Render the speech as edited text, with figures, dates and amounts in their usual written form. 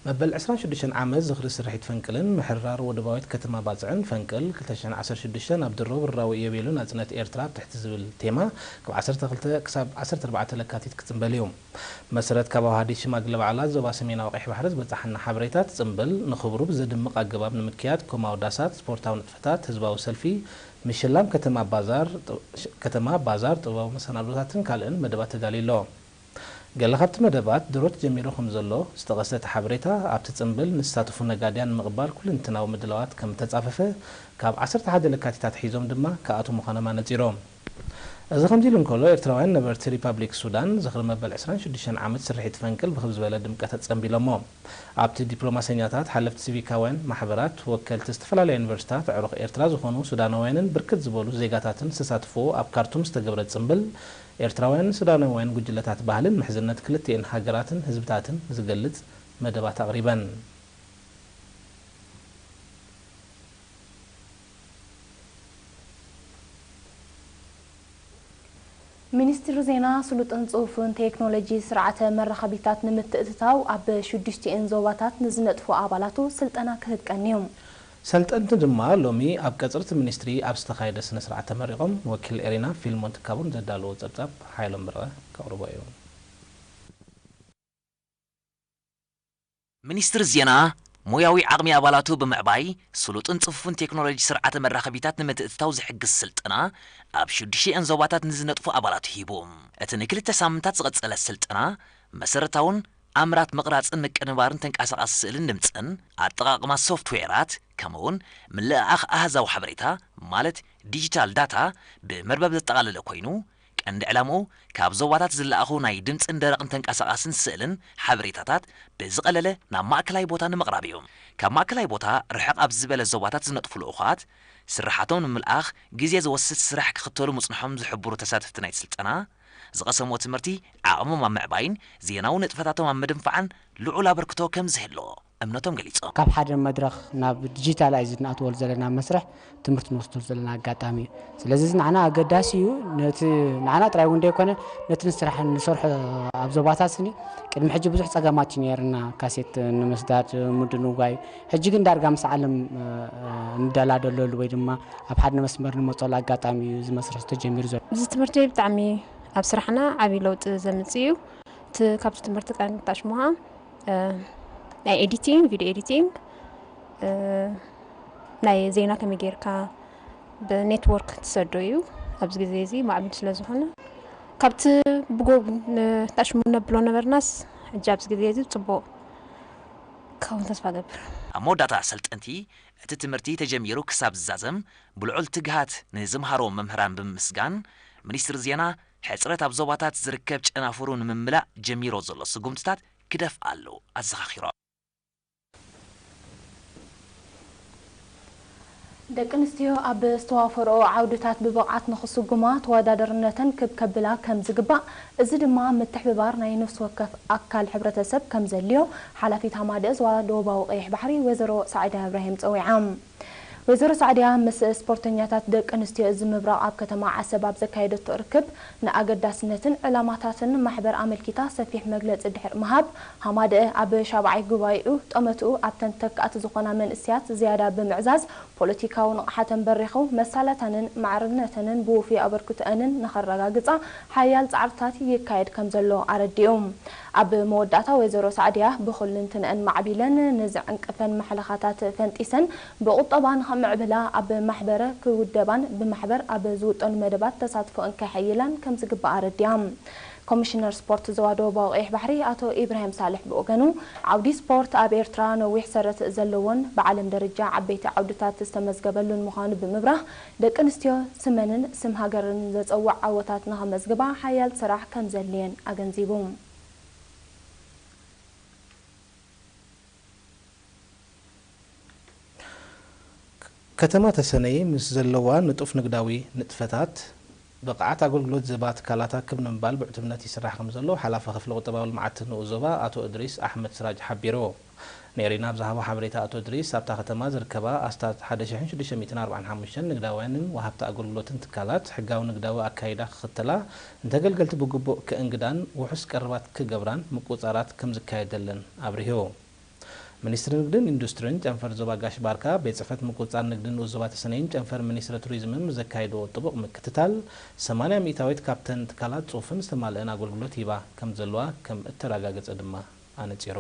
مبل 26 عام زخر سرحيت فنكلن محرار ودباويت كتما باصعن فنكل 2016 عبد الرب الراوي يبيلون ازنت ايرترا تحت زبل تيما كب 12 كساب 14 لكاتيت كتنبل يوم مسرت كبا هادي شماغل بعلا زبا سمينا وقيح بحرز بصحنا حبريتات صنبل نخبرو بزدمق اغباب نمكيات كوما وداسات سبورتاو نطفتات حزباو سلفي مشلام كتما بازار طباو مسنادوتاتن كالن مدبات تداليلو قال خبت مدبات دروت جميرو خمزلو استغسلت حبريتا ابت تصنبل نستاتفو نغاديان مقبال كل انتناو مدلوات كم تصاففه كاب 11 لكاتيتات حيزوم دما كاتو مخانما نصيروم اذا خمديلن كولو ايرتراوያን نبرت ريبابليك سودان زخر مبل 26 عامت سرحيت فنكل بخبز بلا دمقه تصنبيلمو ابت دبلوماسيات حلفت سيفيكاوያን ማህበራት ወከልት استفلالي ዩኒቨርሲቲታት عروق ኤርትራ ዝኾኑ ሱዳናውያንን ብርክት ዝበሉ ዜጋታትን ተሳትፎ ኣብ ካርቱም ዝተገብረ ጽንብል ኤርትራውያን ሱዳናውያን ጉጅለታት ባህልን محزنت ክልቲአን ሃገራትን ህዝብታትን ዝገልጽ መደባት አቅሪበን ሚኒስትር ዜና ስሉጥን ጽሑፍን ቴክኖሎጂ ስርዓተ መራኸቢታት ንምትእትታው ኣብ 6 ዞባታት ንዝነጥፉ ኣባላቱ ስልጠና ክህቀንዮም سلطنت دما لومي اب قصرت مينستري اب استخايد سنه سرعه تمرقم وكيل ارينا فيلمونت كابون زدالو صبصب حيلم بره كوربايو ሚኒስትር ዜና ሞያዊ ዓቕሚ ኣባላቱ ብምዕባይ ስሉጥን ጽፉፍን ቴክኖሎጂ ስርዓተ መራኸቢታት ንምትእትታው ዝሕግዝ ስልጠና ኣብ 6 ዞባታት ንዝነጥፉ ኣባላቱ ሂቦም እቲ ንክልተ ሳምንታት ዝቐጸለ ስልጠና መሰረታውን ኣምራት መቕራጽን ምቅንባርን ተንቀሳቓሲ ስእልን ድምጽን ኣጠቓቕማ ሶፍትዌራት ከምውን ምልኣኽ ኣህዛው ሓበሬታ ማለት ዲጂታል ዳታ ብመርበብ ዘጠቓለለ ኮይኑ ቀንዲ ዕላምኡ ካብ ዞባታት ዝለኣኹ ናይ ድምጽን ደረቕን ተንቀሳቓስን ስእልን ሓበሬታታት ብዝቐለለ ናብ ማእከላይ ቦታ ንምቕራብ እዮም ካብ ማእከላይ ቦታ ርሕቕ ኣብ ዝበለ ዞባታት ዝነጥፉ ልኡኻት ስራሓቶም ንምልኣኽ ግዜ ዝወስድ ስራሕ ክኽተሉ ምጽንሖም ዝሕብሩ ተሳተፍቲ ናይ ስልጠና ዝቐሰምዎ ትምህርቲ ዓቕሞም ኣብ ምዕባይን ዜናዊ ንጥፈታቶም ኣብ ምድንፋዕን ልዑል ኣበርክቶ ከም ዝህልዎ እምነቶም ገሊጾም ካብ ሓደ መድረኽ ናብ ዲጂታላይዝ እናእትወሉ ዘለና መስርሕ ትምህርቲ ንወስደሉ ዘለና ኣጋጣሚ ስለዚ ንዓና ኣገዳሲ እዩ ነቲ ንዓና ጥራይ እውን ደይኮነ ነቲ ስራሕ ንሰርሖ ኣብ ዞባታት ስኒ ቅድሚ ሕጂ ብዙሕ ፀገማት ነርና ካሴት ንምስዳድ ምድንጓይ ሕጂ ግን ዳርጋ ምስ ዓለም እንደላደለሉ ወይ ድማ ኣብ ሓደ መስመር ንመፀሉ ኣጋጣሚ እዩ እዚ መስርሕ ተጀሚሩ ዘሎ እዚ ትምህርቲ ብጣዕሚ ኣብ ስራሕና ዓቢ ለውጢ ዘምጽእ እዩ እቲ ካብቲ ትምህርቲ ቃል ታሽሙሃ ናይ ኤዲቲንግ ቪዲዮ ኤዲቲንግ ናይ ዜና ከመይ ጌርካ ብኔትወርክ ትሰዶ እዩ ኣብዚ ግዜ እዚ ማዕቢል ስለ ዝኾነ ካብቲ ብጎብ ታሽሙ ነብሎ ነበርናስ ሕጂ ኣብዚ ግዜ እዚ ጽቡቕ ካውን ተስፋ ገብር ኣብ መወዳእታ ሰልጠንቲ እቲ ትምህርቲ ተጀሚሩ ክሳብ ዝዛዘም ብልዑል ትግሃት ንዝምሃሮም መምህራን ብምስጋን ሚኒስትር ዜና ሕጽረት ኣብ ዞባታት ዝርከብ ጨናፍሩ ንምምላእ ጀሚሮ ዘሎ ስጉምትታት ክደፍ ኣሎ ኣዘኻኺሮ ደቂ ኣንስትዮ ኣብ ዝተዋፈረኦ ዓውድታት ብብቕዓት ንኽስጉማ ተወዳዳርነተን ከብከብላ ከም ዝግባእ እዚ ድማ ምትሕብባር ናይ ነፍሲ ወከፍ ኣካል ሕብረተሰብ ከም ዘልዮ ሓላፊት ሃማደ ዞባ ደቡባዊ ቀይሕ ባሕሪ ወይዘሮ ሳዕዳ ኢብራሂም ፀዊዖም ወይዘሮ ሳዕዳ ምስ ስፖርተኛታት ደቂ ኣንስትዮ እዚ ምብራቕ ኣብ ከተማ ዓሰብ ኣብ ዘካየደቶ ርክብ ንኣገዳስነትን ዕላማታትን ማሕበር ኣመልኪታ ሰፊሕ መግለፂ ድሕር ምሃብ ሃማደ ኣብ ሻብዓይ ጉባኤኡ ጠመትኡ ኣብተን ተካእቲ ዝኾና መንእስያት ዝያዳ ብምዕዛዝ ፖለቲካዊ ንቕሓተን በሪኸው መሳለታንን ማዕርነተንን ብውፍይ ኣበርክቶአንን ንኸረጋግፃ ሓያል ፃዕርታት ይካየድ ከም ዘሎ ኣረዲኦም ኣብ መወዳእታ ወይዘሮ ሳዕድያ ብኹልንትነአን ማዕቢለን ንዝዕንቅፈን ማሕለኻታት ፈንጢሰን ብቁጠባ ንኸምዕብላ ኣብ ማሕበረ ክውደባን ብማሕበር ኣብ ዝውጠኑ መደባት ተሳትፎአን ከይሕይላን ከም ዝግባእ ኣረዲዮም ኮሚሽነር ስፖርት ዞባ ደቡባዊ ቀይሕ ባሕሪ ኣቶ ኢብራሂም ሳልሕ ብኦገኑ ዓውዲ ስፖርት ኣብ ኤርትራ ነዊሕ ሰረት ዘለዎን ብዓለም ደረጃ ዓበይቲ ዓውድታት ዝተመዝገበሉን ምዃኑ ብምብራህ ደቂ ኣንስትዮ ስመንን ስም ሃገርን ዘፀውዕ ዓወታት ንኸመዝግባ ሓያል ስራሕ ከም ዘድልየን ኣገንዚቡ ከተማ ተሰነይ ምስ ዘለዋ ንጡፍ ንግዳዊ ንጥፈታት بقعت أقول لود زبات كلاتا كبن مبال بعتمناتي سراح خمزلو حلافة خفلو قطبا والمعات نوزوبا أتو إدريس أحمد سراج حبيرو نيرينا بزهوا حبريتا أتو إدريس سابتا ختما زركبا أستاذ حدشحين شو ديشة 245 نقداوانن وهبتا أقول لود انتكالات حقاو نقداو أكايدا خطلا انتقل قلت بقبو كأنقدان وحس كربات كقبران مقوصارات كم زكايدلن أبريهو ሚኒስትሪ ንግድን ኢንዱስትሪን ጨንፈር ዞባ ጋሽ ባርካ ቤት ጽሕፈት ምቁጻር ንግድን ዞባ ተሰነይን ጨንፈር ሚኒስትሪ ቱሪዝምን ዘካይዶ ጥቡቅ ምክትታል 80 ሚታዊት ካፕተን ትካላት ጽሑፍን ዝተማልአን አገልግሎት ይባ ከም ዘለዋ ከም እተረጋገጸ ድማ አነጺሮ